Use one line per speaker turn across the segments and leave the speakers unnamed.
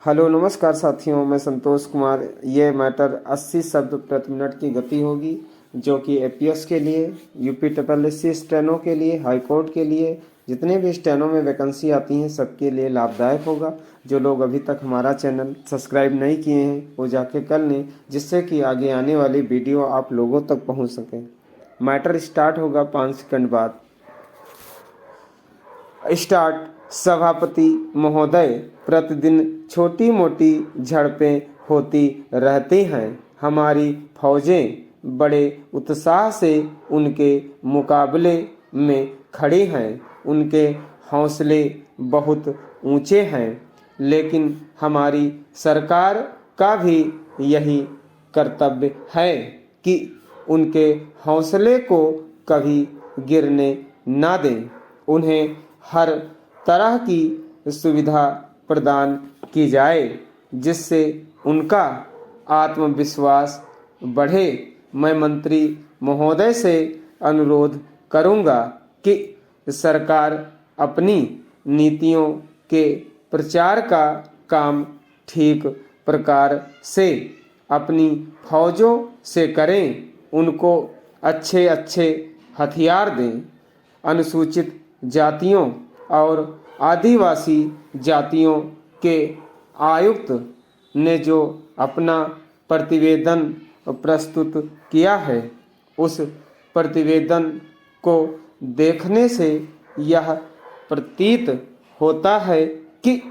Hello नमस्कार साथियों, मैं संतोष कुमार। ये मैटर 80 शब्द प्रति मिनट की गति होगी, जो कि एपीएस के लिए, यूपी ट्रिपल एससी स्टेनो के लिए, हाई कोर्ट के लिए, जितने भी स्टेनो में वैकेंसी आती हैं सबके लिए लाभदायक होगा। जो लोग अभी तक हमारा चैनल सब्सक्राइब नहीं किए हैं वो जाके कर लें, जिससे कि आगे आने वाली वीडियो आप लोगों तक पहुँच सकें। मैटर स्टार्ट होगा 5 सेकंड बाद। स्टार्ट। सभापति महोदय, प्रतिदिन छोटी मोटी झड़पें होती रहती हैं। हमारी फौजें बड़े उत्साह से उनके मुकाबले में खड़ी हैं। उनके हौसले बहुत ऊंचे हैं, लेकिन हमारी सरकार का भी यही कर्तव्य है कि उनके हौसले को कभी गिरने ना दें। उन्हें हर तरह की सुविधा प्रदान की जाए, जिससे उनका आत्मविश्वास बढ़े। मैं मंत्री महोदय से अनुरोध करूंगा कि सरकार अपनी नीतियों के प्रचार का काम ठीक प्रकार से अपनी फौजों से करें। उनको अच्छे अच्छे हथियार दें। अनुसूचित जातियों और आदिवासी जातियों के आयुक्त ने जो अपना प्रतिवेदन प्रस्तुत किया है, उस प्रतिवेदन को देखने से यह प्रतीत होता है कि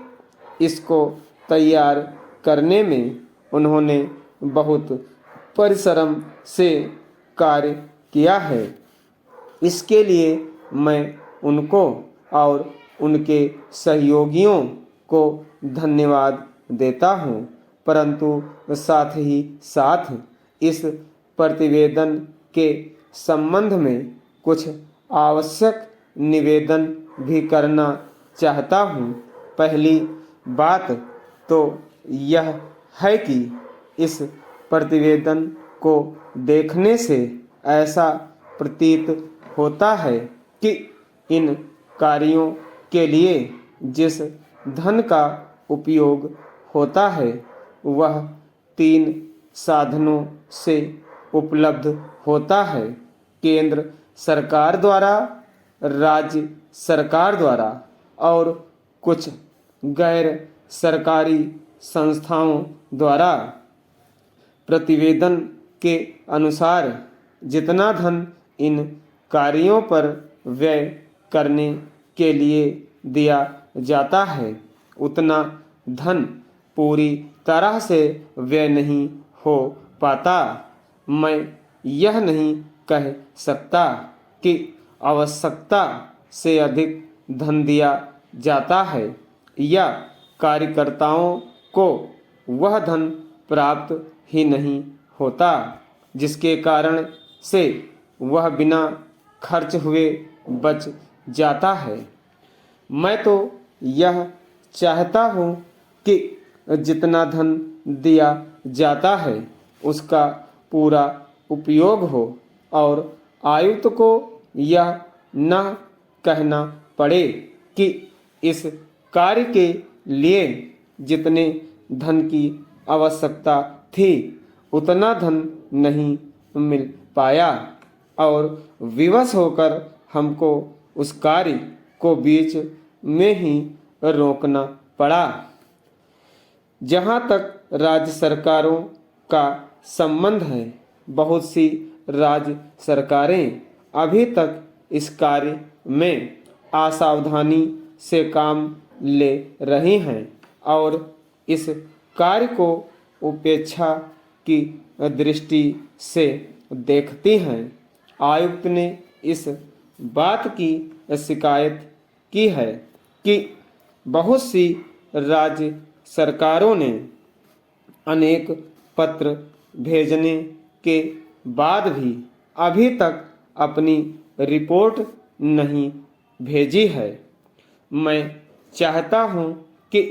इसको तैयार करने में उन्होंने बहुत परिश्रम से कार्य किया है। इसके लिए मैं उनको और उनके सहयोगियों को धन्यवाद देता हूं, परंतु साथ ही साथ इस प्रतिवेदन के संबंध में कुछ आवश्यक निवेदन भी करना चाहता हूं। पहली बात तो यह है कि इस प्रतिवेदन को देखने से ऐसा प्रतीत होता है कि इन कार्यों के लिए जिस धन का उपयोग होता है वह 3 साधनों से उपलब्ध होता है: केंद्र सरकार द्वारा, राज्य सरकार द्वारा और कुछ गैर सरकारी संस्थाओं द्वारा। प्रतिवेदन के अनुसार जितना धन इन कार्यों पर व्यय करने के लिए दिया जाता है, उतना धन पूरी तरह से व्यय नहीं हो पाता। मैं यह नहीं कह सकता कि आवश्यकता से अधिक धन दिया जाता है या कार्यकर्ताओं को वह धन प्राप्त ही नहीं होता, जिसके कारण से वह बिना खर्च हुए बच जाता है। मैं तो यह चाहता हूँ कि जितना धन दिया जाता है उसका पूरा उपयोग हो और आयुक्त को यह न कहना पड़े कि इस कार्य के लिए जितने धन की आवश्यकता थी उतना धन नहीं मिल पाया और विवश होकर हमको उस कार्य को बीच में ही रोकना पड़ा। जहाँ तक राज्य सरकारों का संबंध है, बहुत सी राज्य सरकारें अभी तक इस कार्य में असावधानी से काम ले रही हैं और इस कार्य को उपेक्षा की दृष्टि से देखती हैं। आयुक्त ने इस बात की शिकायत की है कि बहुत सी राज्य सरकारों ने अनेक पत्र भेजने के बाद भी अभी तक अपनी रिपोर्ट नहीं भेजी है। मैं चाहता हूं कि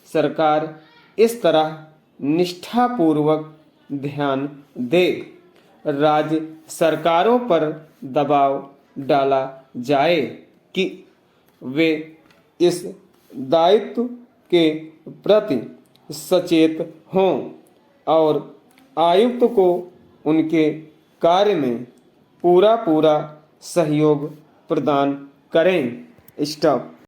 सरकार इस तरह निष्ठापूर्वक ध्यान दे। राज्य सरकारों पर दबाव डाला जाए कि वे इस दायित्व के प्रति सचेत हों और आयुक्त को उनके कार्य में पूरा सहयोग प्रदान करें। स्टॉप।